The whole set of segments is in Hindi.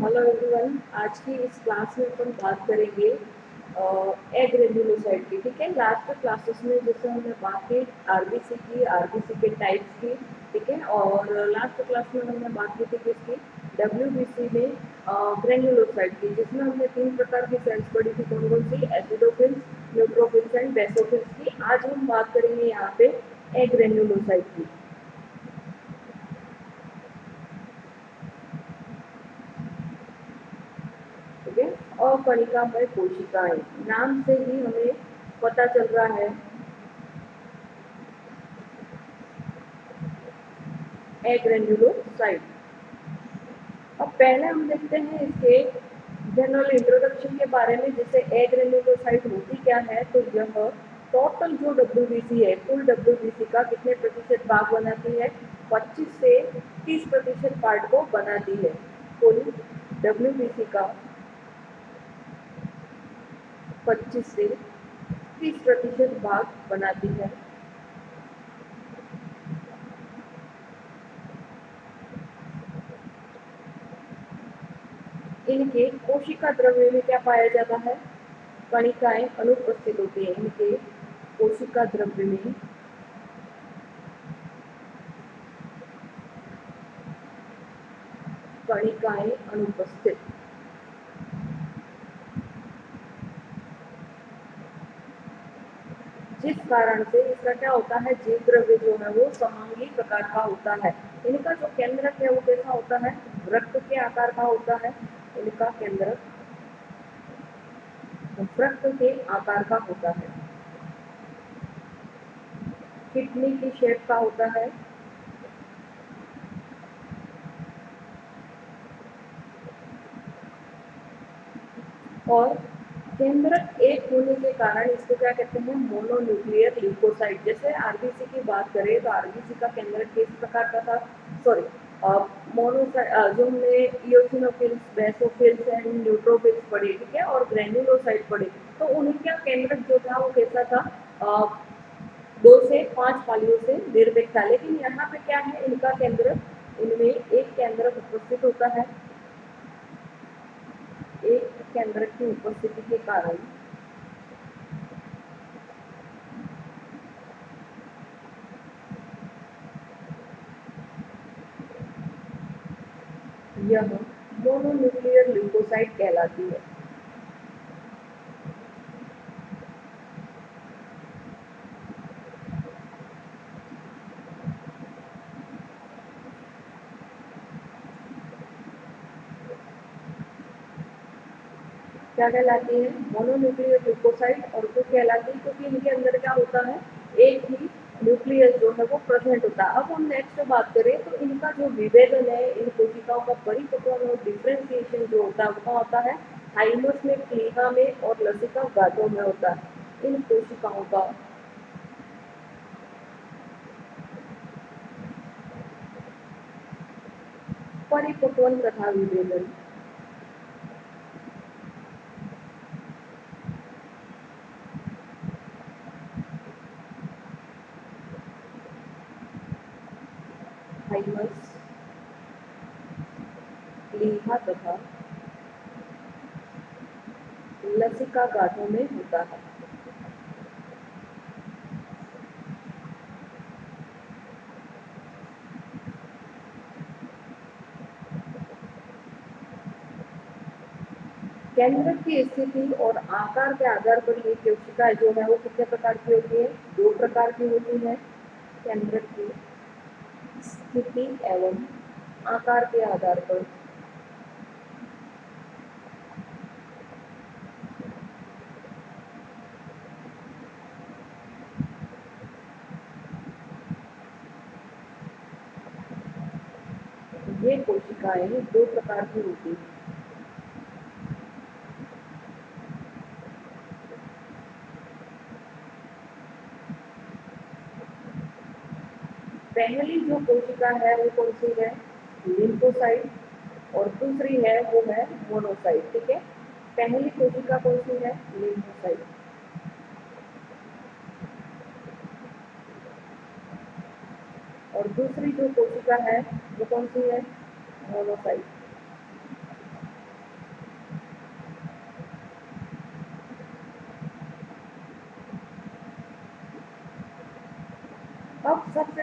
Hello everyone. आज की इस क्लास में अपन बात करेंगे एग रेन्युलोसाइट की। ठीक है, लास्ट क्लासेस में जैसे हमने बात की आरबीसी के टाइप्स की। ठीक है, और लास्ट क्लास में हमने बात की थी किसकी, डब्ल्यूबीसी में ग्रेन्युलोसाइट की, जिसमें हमने 3 प्रकार की सेल्स पढ़ी थी। कौन कौन सी? एसिडोफिल्स, न्यूट्रोफिल्स एंड बेसोफिल्स की। आज हम बात करेंगे यहाँ पे एग रेन्युलोसाइट की। ठीक है, और कणिकामय कोशिकाएं, नाम से ही हमें पता चल रहा है एग्रेन्युलोसाइट। अब पहले हम देखते हैं इसके जनरल इंट्रोडक्शन के बारे में। जैसे एग्रेन्युलोसाइट होती क्या है, तो यह टोटल जो डब्ल्यूबीसी है, कुल डब्ल्यूबीसी का कितने प्रतिशत भाग बनाती है? 25 से 30% पार्ट को बनाती है। कुल डब्ल्यूबीसी का 25 से 30% भाग बनाती है। इनके कोशिका द्रव्य में क्या पाया जाता है? कणिकाएं अनुपस्थित होती है। इनके कोशिका द्रव्य में कणिकाएं अनुपस्थित। जिस कारण से इसका क्या होता है, जीव द्रव्य जो है वो समांगी प्रकार का होता है। इनका जो केंद्रक है वो कैसा होता है? वृत्त के आकार का होता है। इनका केंद्रक वृत्त के आकार का होता है। किडनी की शेप का होता है। और केंद्रक एक होने के कारण इसको क्या कहते हैं? Mononuclear leucocyte. जैसे आरबीसी की बात करें तो आरबीसी का केंद्रक किस प्रकार का था? सॉरी, जो हमने इओसिनोफिल्स, बेसोफिल्स एंड न्यूट्रोफिल्स पढ़े, ठीक है, और ग्रेन्युलोसाइट पढ़े, तो उनका केंद्रक जो था वो कैसा था? 2 से 5 पालियों से निर्मित था। लेकिन यहाँ पे क्या है, इनका केंद्रक, इनमें एक केंद्रक उपस्थित होता है। एक केंद्रक की उपस्थिति के कारण यह मोनोन्यूक्लियर ल्यूकोसाइट कहलाती है। क्या कहलाती है? Mononuclear leucocyte. और क्यों कहलाती है? क्योंकि इनके अंदर क्या होता है, एक ही न्यूक्लियस जो है वो प्रेजेंट होता है। अब हम नेक्स्ट बात करें तो इनका जो विभेदन है, इन कोशिकाओं का परिपक्वन और डिफ्रेंसिएशन जो होता है वो क्या होता है? थाइमस में, प्लीहा में और लसिका गांठों में होता है। इन कोशिकाओं का परिपक्वन तथा विभेदन थाइमस, प्लीहा तथा लसिका गांठों में होता है। केंद्रक की स्थिति और आकार के आधार पर ये कोशिकाएं जो है वो कितने प्रकार की होती है? 2 प्रकार की होती है। केंद्रक की स्थिति एवं आकार के आधार पर ये कोशिकाएं 2 प्रकार की होती है। पहली जो कोशिका है वो कौन सी है? लिम्फोसाइट। और दूसरी है वो है मोनोसाइट। ठीक है, पहली कोशिका कौन सी है? लिम्फोसाइट। और दूसरी जो कोशिका है वो कौन सी है? मोनोसाइट।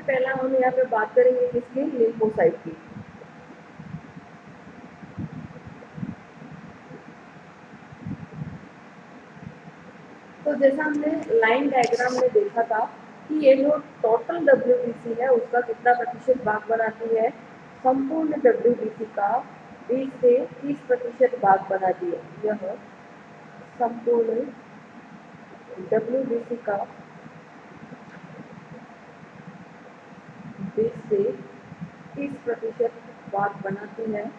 पहला हम यहाँ पे बात करेंगे किसकी, लिम्फोसाइट की। तो जैसा हमने लाइन डायग्राम में देखा था कि ये जो टोटल WBC है उसका कितना प्रतिशत भाग बनाती है, संपूर्ण WBC का 20 से 30% भाग बनाती है। यह संपूर्ण WBC का 20 से 30% भाग बनाती है।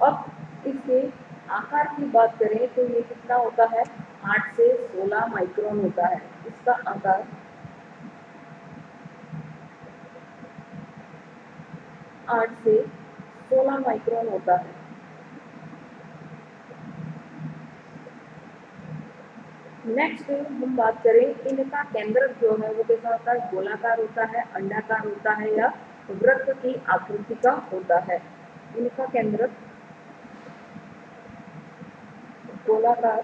अब इसके आकार की बात करें तो ये कितना होता है, 8 से 16 माइक्रोन होता है इसका आकार। 8 से 16 माइक्रोन होता है। नेक्स्ट हम बात करें इनका केंद्रक जो है वो कैसा होता है, गोलाकार होता है, अंडाकार होता है या वृत्त की आकृति का होता है। इनका केंद्रक गोलाकार,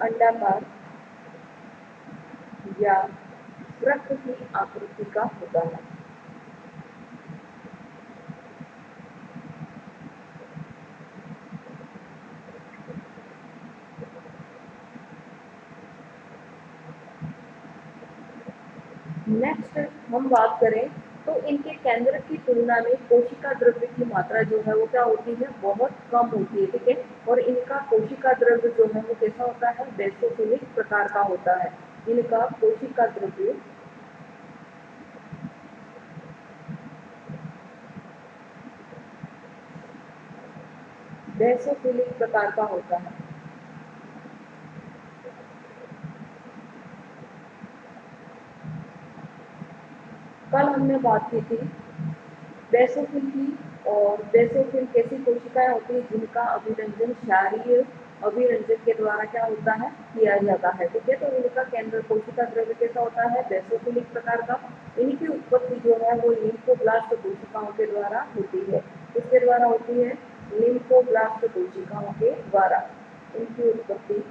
अंडाकार या वृत्त की आकृति का होता है। नेक्स्ट हम बात करें तो इनके केंद्र की तुलना में कोशिका द्रव्य की मात्रा जो है वो क्या होती है, बहुत कम होती है, ठीक है। और इनका कोशिका द्रव्य जो है वो कैसा होता है, बेसोफिलिक प्रकार का होता है। इनका कोशिका द्रव्य बेसोफिलिक प्रकार का होता है। कल हमने बात की थी बेसोफिल की, और बेसोफिल कैसी कोशिकाएं होती है जिनका अभिरंजन क्षारीय अभिरंजक के द्वारा क्या होता है, किया जाता है, ठीक है। तो इनका केंद्र कोशिका द्रव्य कैसा होता है, बेसोफिलिक प्रकार का। इनकी उत्पत्ति जो है वो लिम्फोब्लास्ट कोशिकाओं के द्वारा होती है। किसके द्वारा होती है, लिम्फोब्लास्ट कोशिकाओं के द्वारा। इनकी उत्पत्ति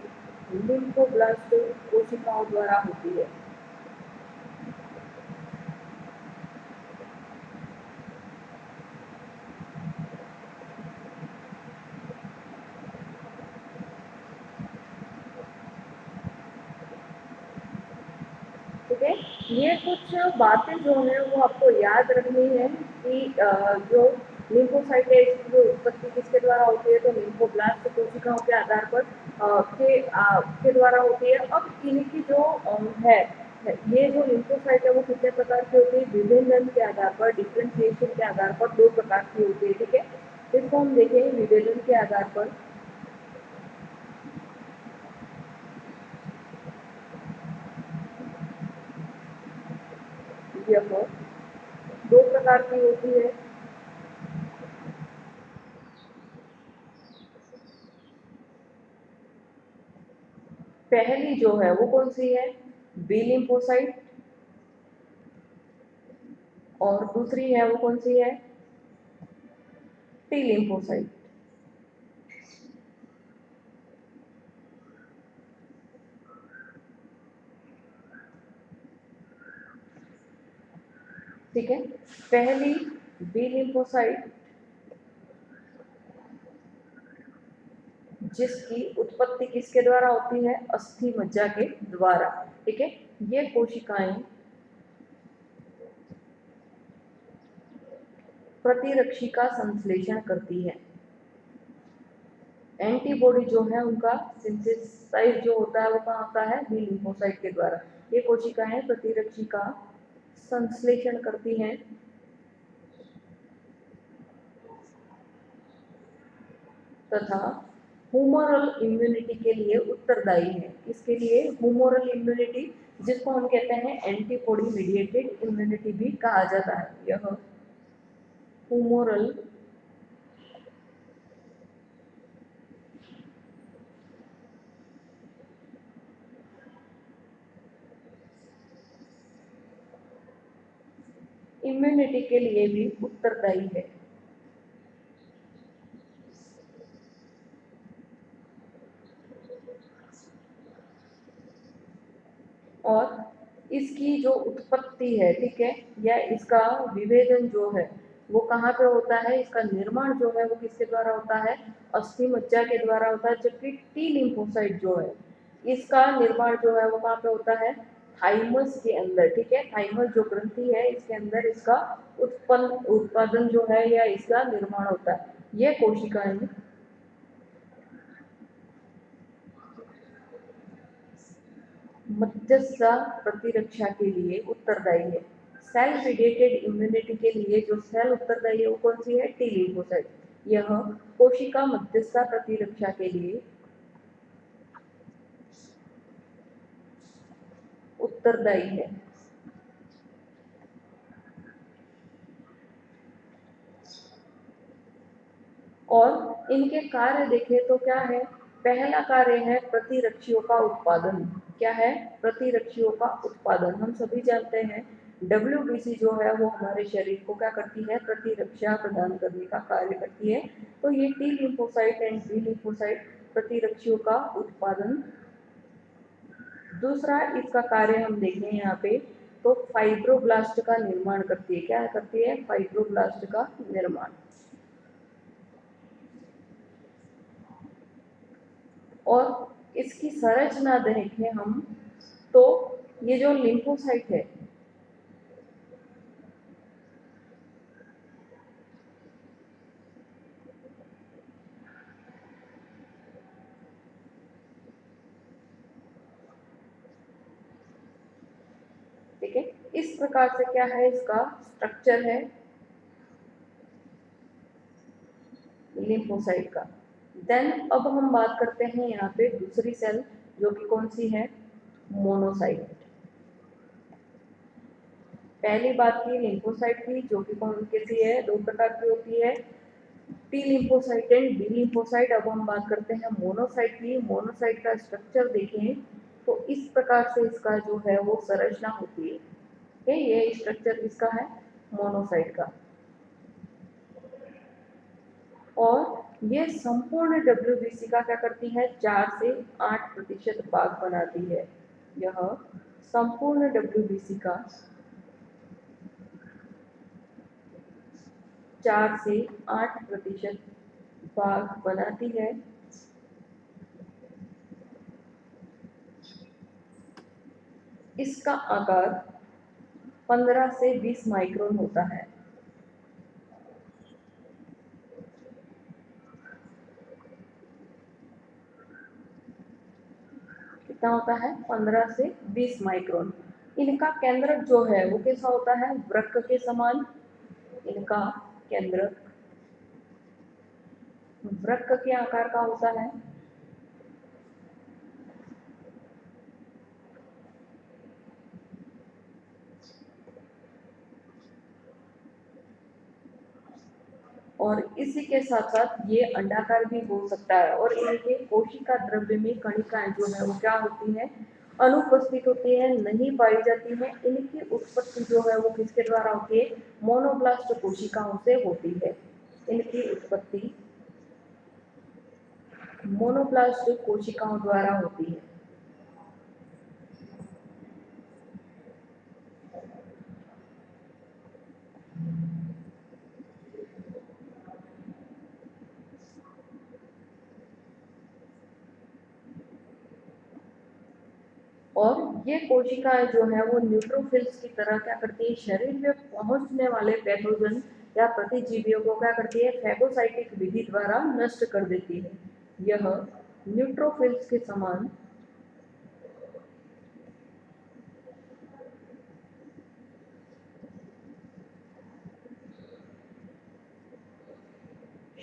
लिम्फोब्लास्ट कोशिकाओं द्वारा होती है। ठीक है, ये कुछ बातें जो है वो आपको याद रखनी है कि जो लिम्फोसाइट है इसकी उत्पत्ति किसके द्वारा होती है, तो लिम्फोब्लास्ट कोशिकाओं के आधार पर के द्वारा होती है। अब इनकी जो है ये जो लिम्फोसाइट है वो कितने प्रकार की होती है, विभेदन के आधार पर, डिफ्रेंशिएशन के आधार पर 2 प्रकार की होती है, ठीक है। इसको हम देखें विभेदन के आधार पर। यह 2 प्रकार की होती है। पहली जो है वो कौन सी है, बी लिम्फोसाइट, और दूसरी है वो कौन सी है, टी लिम्फोसाइट। ठीक है, पहली बी लिम्फोसाइट जिसकी उत्पत्ति किसके द्वारा होती है, अस्थि मज्जा के द्वारा, ठीक है। ये कोशिकाएं प्रतिरक्षी का संश्लेषण करती है। एंटीबॉडी जो है उनका सिंथेसाइज जो होता है वो कहाँ होता है, बी लिम्फोसाइट के द्वारा। ये कोशिकाएं प्रतिरक्षी का संश्लेषण करती हैं तथा हुमोरल इम्यूनिटी के लिए उत्तरदायी है। इसके लिए हुमोरल इम्यूनिटी, जिसको हम कहते हैं एंटीबॉडी मीडिएटेड इम्यूनिटी भी कहा जाता है। यह हुमोरल इम्यूनिटी के लिए भी उत्तरदायी है। और इसकी जो उत्पत्ति है, ठीक है, या इसका विभेदन जो है वो कहाँ पे होता है, इसका निर्माण जो है वो किसके द्वारा होता है, अस्थि मज्जा के द्वारा होता है। जबकि टी लिम्फोसाइट जो है इसका निर्माण जो है वो कहाँ पे होता है, थाइमस के अंदर, ठीक है, थाइमस जो ग्रंथि है इसके अंदर इसका उत्पादन जो है या इसका निर्माण होता है। ये कोशिकाएं मध्यस्थ प्रतिरक्षा के लिए उत्तरदायी है। सेल मीडिएटेड इम्यूनिटी के लिए जो सेल उत्तरदायी है वो कौन सी है, टी लिम्फोसाइट। यह कोशिका मध्यस्थ प्रतिरक्षा के लिए उत्तरदायी है। और इनके कार्य देखें तो क्या है, पहला कार्य है प्रतिरक्षियों का उत्पादन। क्या है, प्रतिरक्षियों का उत्पादन। हम सभी जानते हैं WBC जो है वो हमारे शरीर को क्या करती है, प्रतिरक्षा प्रदान करने का कार्य करती है। तो ये T lymphocyte and B lymphocyte प्रतिरक्षियों का उत्पादन। दूसरा इसका कार्य हम देखें यहाँ पे तो फाइब्रोब्लास्ट का निर्माण करती है। क्या करती है, फाइब्रोब्लास्ट का निर्माण। और इसकी संरचना देखें हम तो ये जो लिम्फोसाइट है ठीक है, इस प्रकार से क्या है इसका स्ट्रक्चर है लिम्फोसाइट का। देन अब हम बात करते हैं यहाँ पे दूसरी सेल जो कि कौन सी है, मोनोसाइट। पहली बात की लिम्फोसाइट की जो कि कौन कैसी है, दो प्रकार की होती है, T lymphocyte and B lymphocyte. अब हम बात करते हैं मोनोसाइट की। मोनोसाइट का स्ट्रक्चर देखें तो इस प्रकार से इसका जो है वो संरचना होती है। ठीक है, ये स्ट्रक्चर किसका है, मोनोसाइट का। और ये संपूर्ण WBC का क्या करती है, 4 से 8% भाग बनाती है। यह संपूर्ण WBC का 4 से 8% भाग बनाती है। इसका आकार 15 से 20 माइक्रोन होता है। कितना होता है, 15 से 20 माइक्रोन। इनका केंद्रक जो है वो कैसा होता है, वृक्क के समान। इनका केंद्रक वृक्क के आकार का होता है। और इसी के साथ साथ ये अंडाकार भी हो सकता है। और इनके कोशिका द्रव्य में कणिकाएं जो है वो क्या होती है, अनुपस्थित होती है, नहीं पाई जाती है। इनकी उत्पत्ति जो है वो किसके द्वारा होती है, मोनोब्लास्ट कोशिकाओं से होती है। इनकी उत्पत्ति मोनोब्लास्ट कोशिकाओं द्वारा होती है। और ये कोशिकाएं जो है वो न्यूट्रोफिल्स की तरह क्या करती है, शरीर में पहुंचने वाले पैथोजन या प्रतिजीवियों को क्या करती है, फैगोसाइटिक विधि द्वारा नष्ट कर देती है। यह न्यूट्रोफिल्स के समान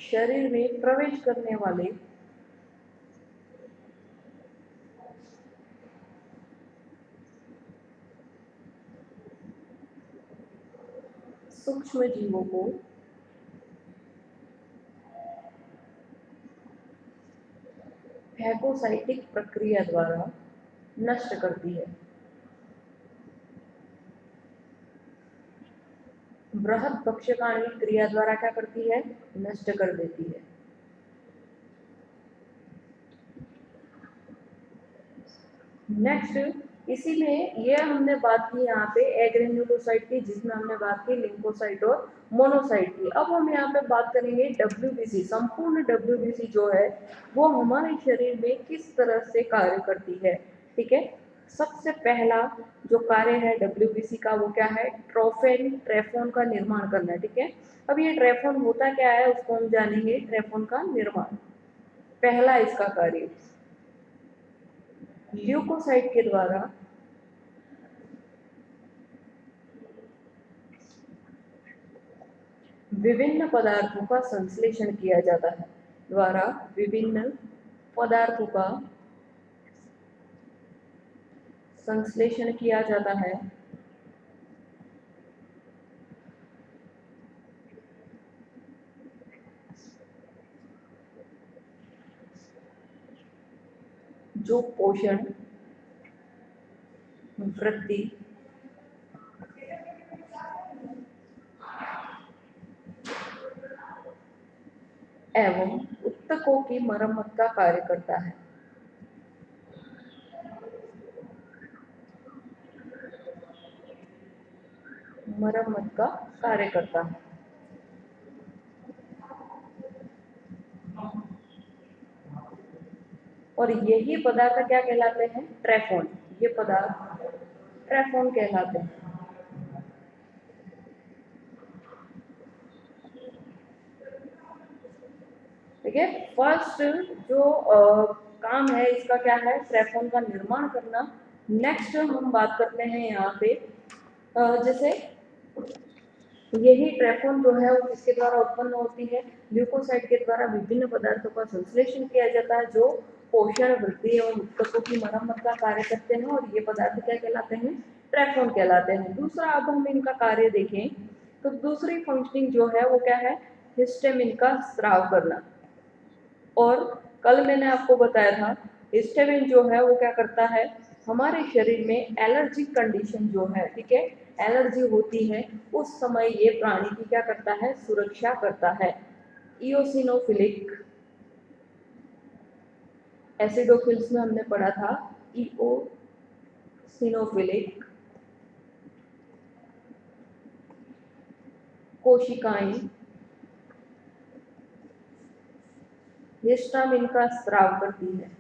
शरीर में प्रवेश करने वाले सूक्ष्म जीवों को फैगोसाइटिक प्रक्रिया द्वारा नष्ट करती है। बृहद भक्षकाणी क्रिया द्वारा क्या करती है, नष्ट कर देती है। नेक्स्ट इसीलिए ये हमने बात की यहाँ पे एग्रेन्युलोसाइट की, जिसमें हमने बात की लिम्फोसाइट और मोनोसाइट की। अब हम यहाँ पे बात करेंगे डब्ल्यूबीसी। संपूर्ण डब्ल्यूबीसी जो है वो हमारे शरीर में किस तरह से कार्य करती है, ठीक है। सबसे पहला जो कार्य है डब्ल्यूबीसी का वो क्या है, ट्रेफोन का निर्माण करना, ठीक है। अब ये ट्रेफोन होता क्या है उसको हम जानेंगे। ट्रेफोन का निर्माण, पहला इसका कार्य ल्यूकोसाइट के द्वारा विभिन्न पदार्थों का संश्लेषण किया जाता है, द्वारा विभिन्न पदार्थों का संश्लेषण किया जाता है जो पोषण, वृद्धि एवं ऊतकों की मरम्मत का कार्य करता है। मरम्मत का कार्य करता है। और यही पदार्थ क्या कहलाते हैं, ट्रेफोन। ये पदार्थ ट्रेफोन कहलाते हैं। ठीक है, फर्स्ट जो काम है इसका क्या है, ट्रेफोन का निर्माण करना। नेक्स्ट हम बात करते हैं यहाँ पे जैसे यही ट्रेफोन जो है वो किसके द्वारा उत्पन्न होती है, ल्यूकोसाइट के द्वारा विभिन्न पदार्थों का संश्लेषण किया जाता है जो पोषण, वृद्धि एवं ऊतकों की मरम्मत का कार्य करते हैं, और ये पदार्थ क्या कहलाते हैं, ट्रेफोन कहलाते हैं। दूसरा, अब हम इनका कार्य देखें तो दूसरी फंक्शनिंग जो है वो क्या है, हिस्टामिन का स्राव करना। और कल मैंने आपको बताया था हिस्टामिन जो है वो क्या करता है, हमारे शरीर में एलर्जिक कंडीशन जो है, ठीक है, एलर्जी होती है उस समय ये प्राणी की क्या करता है, सुरक्षा करता है। इओसिनोफिलिक एसिडोफिल्स में हमने पढ़ा था इओसिनोफिलिक कोशिकाएं हिस्टामिन का स्राव करती है।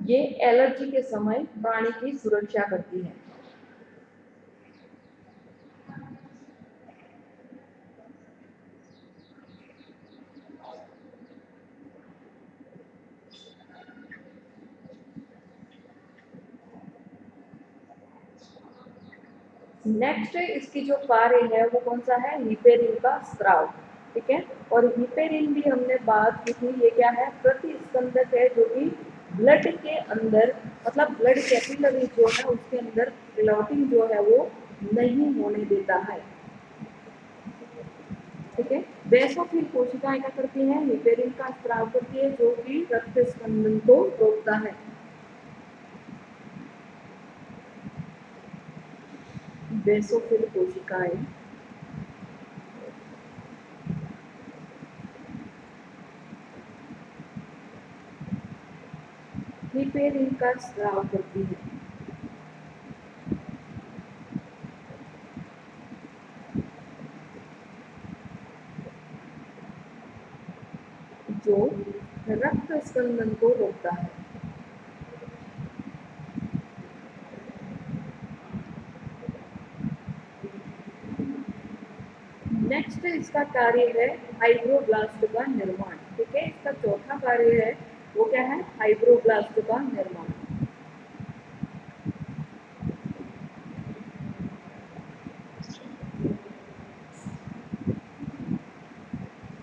ये एलर्जी के समय प्राणी की सुरक्षा करती है। नेक्स्ट इसकी जो कार्य है वो कौन सा है, हिपेरिन का स्राव, ठीक है। और हिपेरिन भी हमने बात की थी, ये क्या है, प्रतिस्पंदक है जो कि ब्लड के अंदर, मतलब ब्लड कैपिलरी जो है उसके अंदर क्लॉटिंग जो है वो नहीं होने देता है, ठीक है। बेसोफिल कोशिकाएं क्या करती हैं, हिपेरिन का स्राव करती है जो कि रक्त स्पंदन को रोकता है। बेसोफिल कोशिकाएं हिपेरिन का स्राव करती है। जो रक्त स्पंदन को रोकता है। नेक्स्ट इसका कार्य है फाइब्रोब्लास्ट का निर्माण, ठीक है। इसका चौथा कार्य है वो क्या है, फाइब्रोब्लास्ट का निर्माण।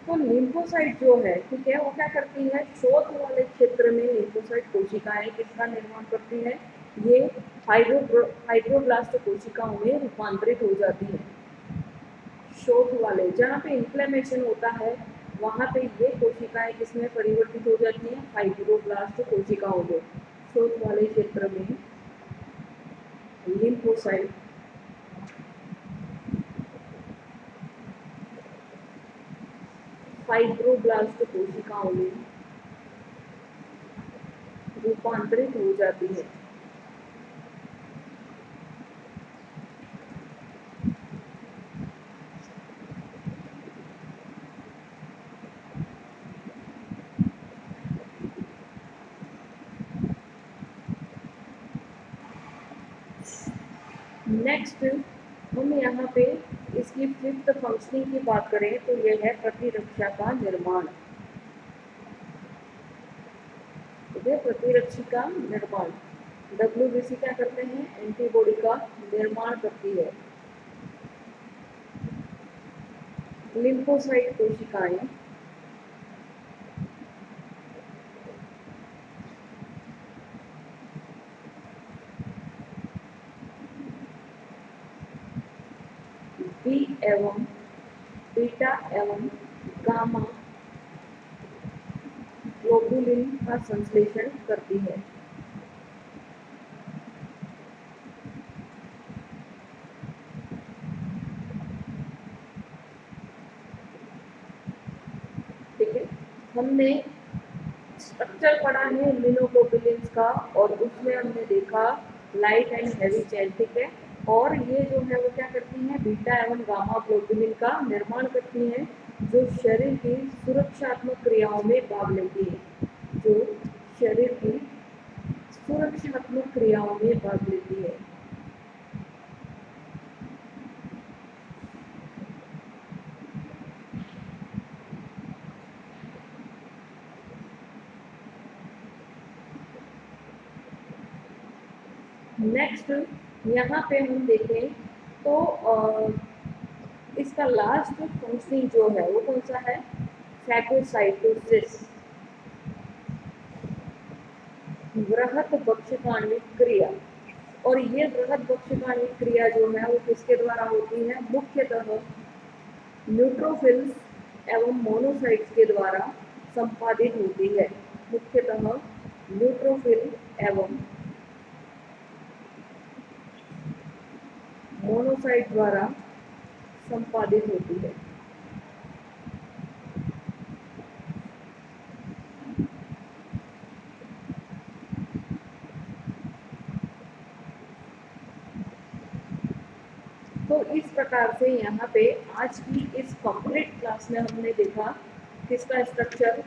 तो लिम्फोसाइट जो है, ठीक है, वो क्या करती है, शोथ वाले क्षेत्र में लिम्फोसाइट कोशिकाएं किसका निर्माण करती है, ये फाइब्रोब्लास्ट कोशिकाओं में रूपांतरित हो जाती है। शोथ वाले, जहाँ पे इन्फ्लेमेशन होता है वहाँ पे ये कोशिकाएं किसमें परिवर्तित हो जाती हैं, फाइब्रोब्लास्ट कोशिकाओं में। शोथ वाले क्षेत्र में लिम्फोसाइट फाइब्रोब्लास्ट कोशिकाओं में रूपांतरित हो जाती है। नेक्स्ट हम यहाँ पे इसकी फिफ्थ फंक्शनिंग की बात करें तो यह है प्रतिरक्षा का निर्माण। प्रतिरक्षी का निर्माण, WBC क्या करते हैं, एंटीबॉडी का निर्माण करती है। लिम्फोसाइट कोशिकाएं बी एवं बीटा एवं गामा ग्लोबुलिन का संश्लेषण करती है। ठीक है, हमने स्ट्रक्चर पढ़ा है इम्यूनोग्लोबुलिन्स का और उसमें हमने देखा लाइट एंड हेवी चेन। ठीक है, और ये जो है वो क्या करती हैं, बीटा एवं गामा ग्लोबुलिन का निर्माण करती हैं जो शरीर की सुरक्षात्मक क्रियाओं में भाग लेती है, जो शरीर की सुरक्षात्मक क्रियाओं में भाग लेती है। नेक्स्ट यहाँ पे हम देखें तो इसका लास्ट फंक्शनिंग जो है वो कौन सा है, फैगोसाइटोसिस, वृहत बक्षकाणिक क्रिया। और ये वृहत बक्षकाणिक क्रिया जो है वो किसके द्वारा होती है, मुख्यतः न्यूट्रोफिल्स एवं मोनोसाइट्स के द्वारा संपादित होती है। मुख्यतः न्यूट्रोफिल एवं मोनोसाइट द्वारा संपादित होती है। तो इस प्रकार से यहाँ पे आज की इस कंप्लीट क्लास में हमने देखा किसका स्ट्रक्चर,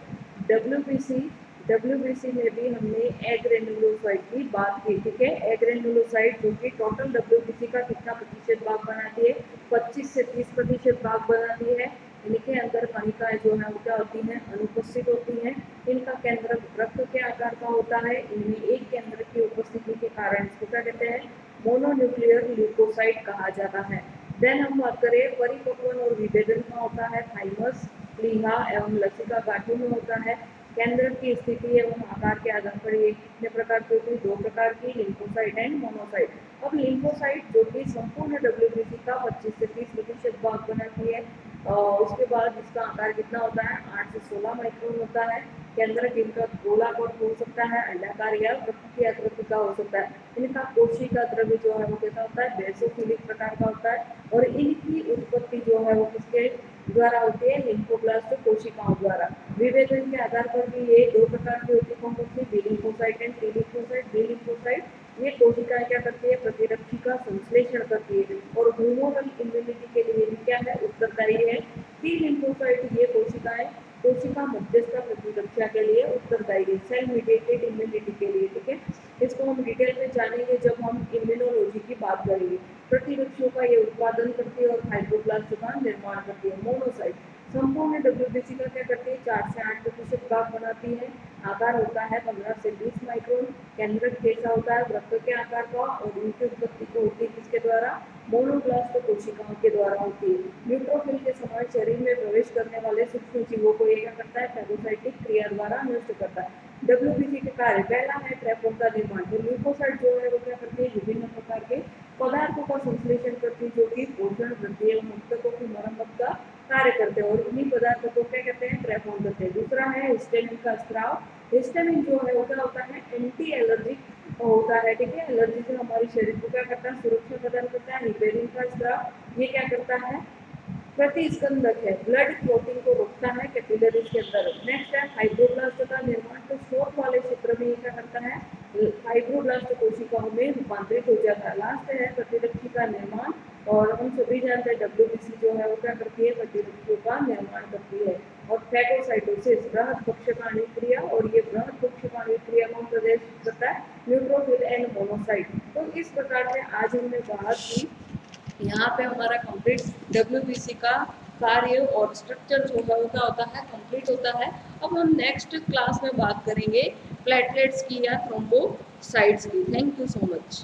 डब्ल्यूबीसी में भी हमने एग्रेनुलोसाइट की बात की। ठीक है, एग्रेनुलोसाइट जो कि टोटल डब्ल्यूबीसी का कितना प्रतिशत भाग बनाती है, 25 से 30% भाग बनाती है। इनके अंदर कणिकाएं जो है वो क्या होती हैं, अनुपस्थित होती हैं। इनका केंद्र वृत्त के आकार का होता है। इनमें एक केंद्र की उपस्थिति के कारण इसको क्या कहते हैं, मोनोन्यूक्लियर ल्यूकोसाइट कहा जाता है। देन हम बात करें परिपक्वन और विभेदन का होता है, थाइमस, प्लीहा एवं लसिका गांठों में होता है। केंद्र की स्थिति एवं आकार के आधार पर ये कितने प्रकार की होती है, 2 प्रकार की, लिम्फोसाइट एंड मोनोसाइट। अब लिम्फोसाइट जो कि संपूर्ण डब्ल्यूबीसी का 25 से 30% भाग बनाती है, उसके बाद इसका आकार कितना होता है, 8 से 16 माइक्रोन होता है। केंद्र इनका गोलाकार हो सकता है, अंडाकार या वृत्त की आकृति का हो सकता है। इनका कोशिका द्रव्य जो है वो कैसा होता है, बेसोफिलिक प्रकार का होता है। और इनकी उत्पत्ति जो है वो किसके द्वारा होती है, लिम्फोब्लास्ट कोशिकाओं द्वारा। विभेदन के आधार पर भी ये 2 प्रकार की होती है, कौन कौन सी, B lymphocyte and T lymphocyte. B lymphocyte ये कोशिकाएं क्या करती है, प्रतिरक्षी का संश्लेषण करती है और ह्यूमरल इम्यूनिटी के लिए भी क्या है, उत्तरदायी है। टी लिम्फोसाइट ये कोशिकाएं कोशिका मध्यस्थ प्रतिरक्षा के लिए उत्तरदायी है, सेल मीडिएटेड इम्यूनिटी के लिए। ठीक है, इसको हम डिटेल में जानेंगे जब हम इम्यूनोलॉजी की बात करेंगे। प्रतिरक्षियों का ये उत्पादन करती है और फाइब्रोब्लास्ट का निर्माण करती है। मोनोसाइट संपूर्ण डब्ल्यूबीसी का क्या करती है, 4 से 8% भाग बनाती है। आकार होता है 15 से 20 माइक्रोन। केंद्र कैसा होता है, वृत्त के आकार का, और उनकी उत्पत्ति को होती है किसके द्वारा, मोनोब्लास्ट कोशिकाओं के द्वारा होती है। न्यूट्रोफिल के समान शरीर में प्रवेश करने वाले सूक्ष्म जीवों को ये क्या करता है, फैगोसाइटिक क्रिया द्वारा नष्ट करता है। डब्ल्यूबीसी के कार्य, पहला है ट्रैफोन का निर्माण। तो ल्यूकोसाइट जो है वो क्या करती है, विभिन्न प्रकार के पदार्थों का संश्लेषण करती है जो कि पोषण, वृद्धि एवं ऊतकों की मरम्मत का कार्य करते हैं, और इन्हीं पदार्थों को क्या कहते हैं, ट्रैफोन करते हैं। दूसरा है हिस्टामिन का स्राव। हिस्टामिन जो है वो क्या होता है, एंटी एलर्जिक होता है। ठीक है, एलर्जी से हमारे शरीर को क्या करता है, सुरक्षा प्रदान करता है। हिपेरिन का स्राव ये क्या करता है, प्रतिस्पंदक है, ब्लड क्लॉटिंग को रोकता है कैपिलरीज के अंदर। नेक्स्ट है फाइब्रोब्लास्ट का निर्माण, तो स्टोन वाले क्षेत्र में ये क्या करता है, फाइब्रोब्लास्ट कोशिकाओं में रूपांतरित हो जाता है। लास्ट है प्रतिरक्षी का निर्माण, और हम सभी जानते हैं डब्ल्यूबीसी जो है वो क्या करती है, प्रतिरक्षियों का निर्माण करती है। और फैगोसाइटोसिस बृहद पक्षपाणी क्रिया, और ये बृहद पक्षपाणी क्रिया कौन प्रदर्शित करता है, न्यूट्रोफिल एंड मोनोसाइट। तो इस प्रकार से आज हमने बात की, यहाँ पे हमारा कंप्लीट डब्ल्यूबीसी का कार्य और स्ट्रक्चर जो होता है कंप्लीट होता है। अब हम नेक्स्ट क्लास में बात करेंगे प्लेटलेट्स की या थ्रोम्बोसाइट्स की। Thank you so much.